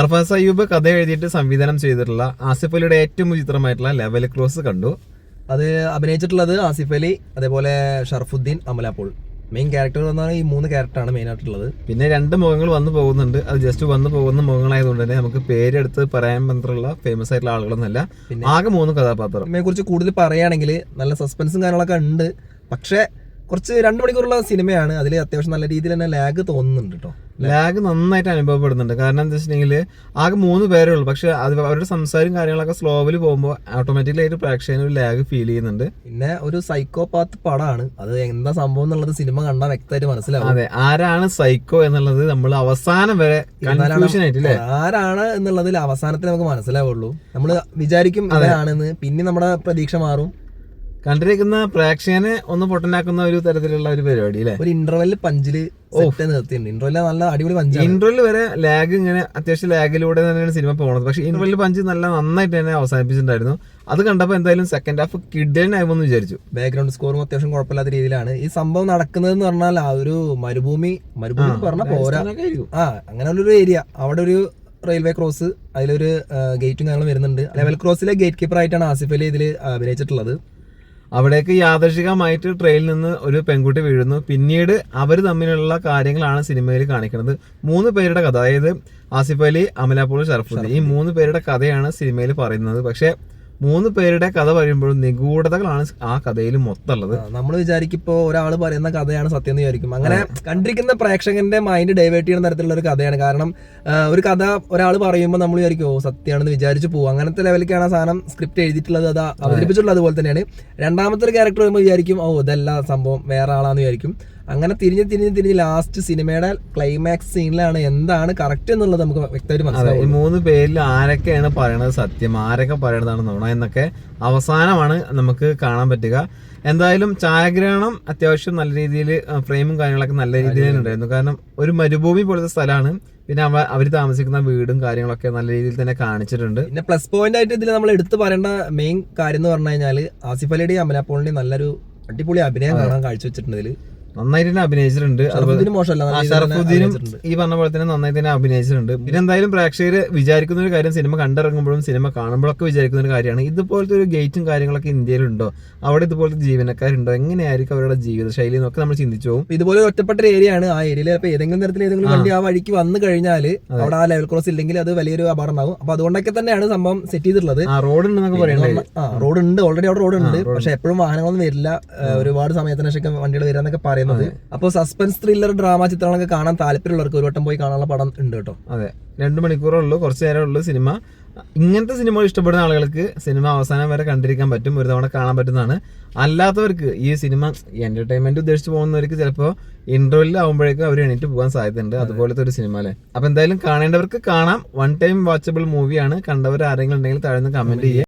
അർഫാസ് അയ്യൂബ് കഥ എഴുതിയിട്ട് സംവിധാനം ചെയ്തിട്ടുള്ള ആസിഫ് അലിയുടെ ഏറ്റവും ചിത്രമായിട്ടുള്ള ലെവൽ ക്രോസ് കണ്ടു. അത് അഭിനയിച്ചിട്ടുള്ളത് ആസിഫ് അലി, അതേപോലെ ഷറഫുദ്ദീൻ, അമല പോൾ. മെയിൻ ക്യാരക്ടർ പറഞ്ഞാൽ ഈ 3 ക്യാരക്ടറാണ് മെയിൻ ആയിട്ടുള്ളത്. പിന്നെ 2 മുഖങ്ങൾ വന്നു പോകുന്നുണ്ട്. അത് ജസ്റ്റ് വന്നു പോകുന്ന മുഖങ്ങളായതുകൊണ്ട് തന്നെ നമുക്ക് പേരെടുത്ത് പറയാൻ പറ്റുള്ള ഫേമസ് ആയിട്ടുള്ള ആളുകളൊന്നല്ല. പിന്നെ ആകെ 3 കഥാപാത്രം. ഇതിനെ കുറിച്ച് കൂടുതൽ പറയുകയാണെങ്കിൽ നല്ല സസ്പെൻസും കാര്യങ്ങളൊക്കെ ഉണ്ട്. പക്ഷേ കുറച്ച് 2 മണിക്കൂറുള്ള സിനിമയാണ്. അതിൽ അത്യാവശ്യം നല്ല രീതിയിൽ തന്നെ ലാഗ് തോന്നുന്നുണ്ട് കേട്ടോ. ലാഗ് നന്നായിട്ട് അനുഭവപ്പെടുന്നുണ്ട്. കാരണം എന്താ വെച്ചിട്ടുണ്ടെങ്കിൽ ആകെ 3 പേരേ ഉള്ളൂ. പക്ഷെ അത് അവരുടെ സംസാരം കാര്യങ്ങളൊക്കെ സ്ലോവിൽ പോകുമ്പോൾ ഓട്ടോമാറ്റിക്കലി ആയിട്ട് പ്രേക്ഷകന് ഒരു ലാഗ് ഫീൽ ചെയ്യുന്നുണ്ട്. പിന്നെ ഒരു സൈക്കോപാത്ത് പടമാണ്. അത് എന്താ സംഭവം എന്നുള്ളത് സിനിമ കണ്ടാൽ വ്യക്തമായിട്ട് മനസ്സിലാവും. അതെ, ആരാണ് സൈക്കോ എന്നുള്ളത് നമ്മൾ അവസാനം വരെ കൺഫ്യൂഷൻ ആയിട്ടില്ലേ, ആരാണ് എന്നുള്ളതിൽ അവസാനത്തിൽ നമുക്ക് മനസ്സിലാവുള്ളൂ. നമ്മൾ വിചാരിക്കും അതാണെന്ന്, പിന്നെ നമ്മുടെ പ്രതീക്ഷ മാറും. കണ്ടിരിക്കുന്ന പ്രേക്ഷകനെ ഒന്ന് പൊട്ടനാക്കുന്ന ഒരു തരത്തിലുള്ള ഒരു പരിപാടി അല്ലേ. ഒരു ഇന്റർവെല്ലിൽ പഞ്ചില് നിർത്തിയിട്ടുണ്ട്. ഇന്റർവെല്ലിൽ നല്ല അടിപൊളി പഞ്ച്. ഇന്റർവെല്ലിൽ വരെ ലാഗ് ഇങ്ങനെ അത്യാവശ്യം ലാഗിലൂടെ തന്നെയാണ് സിനിമ പോകുന്നത്. പക്ഷെ ഇന്റർവെല്ലിൽ പഞ്ച് നന്നായിട്ട് തന്നെ അവസാനിപ്പിച്ചിട്ടുണ്ടായിരുന്നു. അത് കണ്ടപ്പോൾ എന്തായാലും സെക്കൻഡ് ഹാഫ് കിഡ്ഡനാകുമെന്ന് വിചാരിച്ചു. ബാക്ക്ഗ്രൗണ്ട് സ്കോറും അത്യാവശ്യം കുഴപ്പമില്ലാത്ത രീതിയിലാണ് ഈ സംഭവം നടക്കുന്നതെന്ന് പറഞ്ഞാൽ. ആ ഒരു മരുഭൂമി പറഞ്ഞ പോരാ, അങ്ങനെയുള്ളൊരു ഏരിയ. അവിടെ ഒരു റെയിൽവേ ക്രോസ്, അതിലൊരു ഗേറ്റും കാര്യങ്ങളും വരുന്നുണ്ട്. ലെവൽ ക്രോസിലെ ഗേറ്റ് കീപ്പർ ആയിട്ടാണ് ആസിഫ് അലി ഇതിൽ അഭിനയിച്ചിട്ടുള്ളത്. അവിടേക്ക് യാദൃശികമായിട്ട് ട്രെയിനിൽ നിന്ന് ഒരു പെൺകുട്ടി വീഴുന്നു. പിന്നീട് അവർ തമ്മിലുള്ള കാര്യങ്ങളാണ് സിനിമയിൽ കാണിക്കുന്നത്. 3 പേരുടെ കഥ, അതായത് ആസിഫ് അലി, അമല പോൾ, ഷറഫുദ്ദീൻ, ഈ 3 പേരുടെ കഥയാണ് സിനിമയിൽ പറയുന്നത്. പക്ഷെ 3 പേരുടെ കഥ പറയുമ്പോഴും നിഗൂഢതകളാണ് ആ കഥയിൽ മൊത്തം ഉള്ളത്. നമ്മൾ വിചാരിക്കും ഇപ്പോ ഒരാൾ പറയുന്ന കഥയാണ് സത്യം എന്ന് വിചാരിക്കും. അങ്ങനെ കണ്ടിരിക്കുന്ന പ്രേക്ഷകന്റെ മൈൻഡ് ഡൈവേർട്ട് ചെയ്യുന്ന തരത്തിലുള്ള ഒരു കഥയാണ്. കാരണം ഒരു കഥ ഒരാൾ പറയുമ്പോൾ നമ്മൾ വിചാരിക്കും സത്യമാണെന്ന് വിചാരിച്ചു പോകും. അങ്ങനത്തെ ലെവലിലേക്കാണ് ആ സാധനം സ്ക്രിപ്റ്റ് എഴുതിയിട്ടുള്ളത്, അത് അവതരിപ്പിച്ചിട്ടുള്ളത്. അതുപോലെ തന്നെയാണ് രണ്ടാമത്തെ ഒരു ക്യാരക്ടർ വരുമ്പോൾ വിചാരിക്കും ഇതല്ല സംഭവം, വേറെ ആളാന്ന് വിചാരിക്കും. അങ്ങനെ തിരിഞ്ഞ് ലാസ്റ്റ് സിനിമയുടെ ക്ലൈമാക്സ് സീനിലാണ് എന്താണ് കറക്റ്റ് എന്നുള്ളത് നമുക്ക് വ്യക്തമായിട്ട് മനസ്സിലാവും. ഈ 3 പേരിൽ ആരൊക്കെയാണ് പറയണത് സത്യം, ആരൊക്കെ പറയണതാണ് നുണ എന്നൊക്കെ അവസാനമാണ് നമുക്ക് കാണാൻ പറ്റുക. എന്തായാലും ഛായാഗ്രഹണം അത്യാവശ്യം നല്ല രീതിയിൽ, ഫ്രെയിമും കാര്യങ്ങളൊക്കെ നല്ല രീതിയിൽ തന്നെ ഉണ്ടായിരുന്നു. കാരണം ഒരു മരുഭൂമി പോലത്തെ സ്ഥലമാണ്. പിന്നെ അവർ താമസിക്കുന്ന വീടും കാര്യങ്ങളൊക്കെ നല്ല രീതിയിൽ തന്നെ കാണിച്ചിട്ടുണ്ട്. പിന്നെ പ്ലസ് പോയിന്റ് ആയിട്ട് ഇതിൽ നമ്മൾ എടുത്തു പറയേണ്ട മെയിൻ കാര്യം എന്ന് പറഞ്ഞു കഴിഞ്ഞാൽ ആസിഫ് അലിയുടെയും അമല പോളിന്റെയും നല്ലൊരു അടിപൊളി അഭിനയം കാണാൻ കാഴ്ചവെച്ചിട്ടുണ്ട്. ഇതിൽ നന്നായിട്ട് തന്നെ അഭിനയിച്ചിട്ടുണ്ട്. ഷറഫുദ്ദീനും ഈ പറഞ്ഞ പോലെ തന്നെ നന്നായി തന്നെ അഭിനയിച്ചിട്ടുണ്ട്. പിന്നെ എന്തായാലും പ്രേക്ഷകര് വിചാരിക്കുന്ന ഒരു കാര്യം, സിനിമ കണ്ടിറങ്ങുമ്പോഴും സിനിമ കാണുമ്പോഴൊക്കെ വിചാരിക്കുന്ന ഒരു കാര്യമാണ്, ഇതുപോലത്തെ ഒരു ഗേറ്റും കാര്യങ്ങളൊക്കെ ഇന്ത്യയിലുണ്ടോ, അവിടെ ഇതുപോലത്തെ ജീവനക്കാരുണ്ടോ, എങ്ങനെയായിരിക്കും അവരുടെ ജീവിതശൈലി എന്നൊക്കെ നമ്മൾ ചിന്തിച്ചു പോകും. ഇതുപോലെ ഒറ്റപ്പെട്ട ഒരു ഏരിയ ആണ്. ആ ഏരിയയിൽ ഇപ്പൊ ഏതെങ്കിലും തരത്തിൽ ഏതെങ്കിലും വണ്ടി ആ വഴിക്ക് വന്നു കഴിഞ്ഞാൽ അവിടെ ആ ലെവൽ ക്രോസ് ഇല്ലെങ്കിൽ അത് വലിയൊരു അപകടം ഉണ്ടാവും. അപ്പൊ അതുകൊണ്ടൊക്കെ തന്നെയാണ് സംഭവം സെറ്റ് ചെയ്തിട്ടുള്ളത്. റോഡ് ഉണ്ടെന്നൊക്കെ പറയുന്നത്. റോഡ് ഉണ്ട്, ഓൾറെഡി അവിടെ റോഡ് ഉണ്ട്. പക്ഷെ എപ്പോഴും വാഹനങ്ങളൊന്നും വരില്ല, ഒരുപാട് സമയത്തിന് ശേഷം വണ്ടികൾ വരാന്നൊക്കെ പറയുന്നത്. അപ്പോൾ സസ്പെൻസ് ത്രില്ലർ ഡ്രാമ ചിത്രങ്ങളൊക്കെ കാണാൻ താല്പര്യമുള്ളവർക്ക് ഒരു വട്ടം പോയി കാണാനുള്ള പടം ഉണ്ട് കേട്ടോ. അതെ, 2 മണിക്കൂറേ ഉള്ളൂ, കുറച്ച് നേരം ഉള്ളൂ സിനിമ. ഇങ്ങനത്തെ സിനിമകൾ ഇഷ്ടപ്പെടുന്ന ആളുകൾക്ക് സിനിമ അവസാനം വരെ കണ്ടിരിക്കാൻ പറ്റും, ഒരു തവണ കാണാൻ പറ്റുന്നതാണ്. അല്ലാത്തവർക്ക് ഈ സിനിമ എന്റർടൈൻമെന്റ് ഉദ്ദേശിച്ച് പോകുന്നവർക്ക് ചിലപ്പോൾ ഇന്റർവെല്ലിൽ ആകുമ്പോഴേക്കും അവർ എണീറ്റ് പോകാൻ സാധ്യതയുണ്ട്. അതുപോലത്തെ ഒരു സിനിമ അല്ലേ. അപ്പൊ എന്തായാലും കാണേണ്ടവർക്ക് കാണാം. 1 ടൈം വാച്ചബിൾ മൂവിയാണ്. കണ്ടവർ ആരെങ്കിലും ഉണ്ടെങ്കിൽ താഴെ നിന്ന് കമന്റ് ചെയ്യുക.